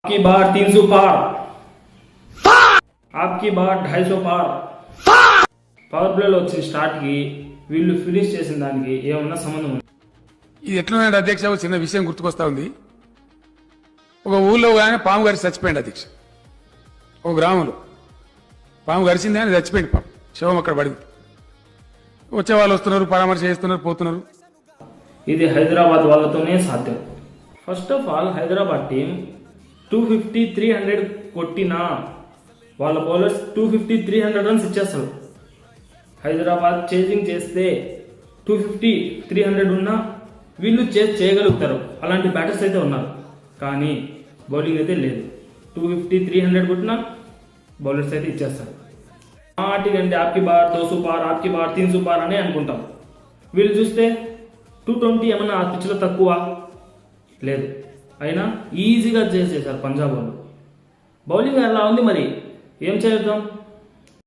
आपकी बार 300 पार, आपकी बार 250 पार. పవర్ ప్లేలో వచ్చిన స్టార్ట్ కి వీళ్ళు ఫినిష్ చేసిన దానికి ఏమన్నా సంబంధం ఉంది? ఇది ఎట్లున్నాడు అధ్యక్ష? ఒక చిన్న విషయం గుర్తుకొస్తా ఉంది. ఒక ఊళ్ళో ఆయన పాము గరిచి చచ్చిపోయింది అధ్యక్ష. ఒక గ్రామంలో పాము గరిచింది అని చచ్చిపోయింది. పాము శవం అక్కడ పడింది. వచ్చే వాళ్ళు వస్తున్నారు, పరామర్శ చేస్తున్నారు, పోతున్నారు. ఇది హైదరాబాద్ వాళ్ళతోనే సాధ్యం. First of all Hyderabad team 250, 300 కొట్టినా వాళ్ళ బౌలర్స్ 250, 300 రన్స్ ఇచ్చేస్తారు. హైదరాబాద్ చేజింగ్ చేస్తే 250, 300 ఉన్నా వీళ్ళు చేయగలుగుతారు. అలాంటి బ్యాటర్స్ అయితే ఉన్నారు, కానీ బౌలింగ్ అయితే లేదు. 250, 300 కొట్టినా బౌలర్స్ అయితే ఇచ్చేస్తారు. వాటికంటే ఆప్కి బార్ 200 పార్, ఆప్కి బార్ 300 పార్ అని అనుకుంటాం. వీళ్ళు చూస్తే 220 ఏమన్నా ఆ పిచ్లో తక్కువ లేదు, అయినా ఈజీగా చేసేసారు పంజాబ్ వాళ్ళు. బౌలింగ్ ఎలా ఉంది మరి, ఏం చేద్దాం?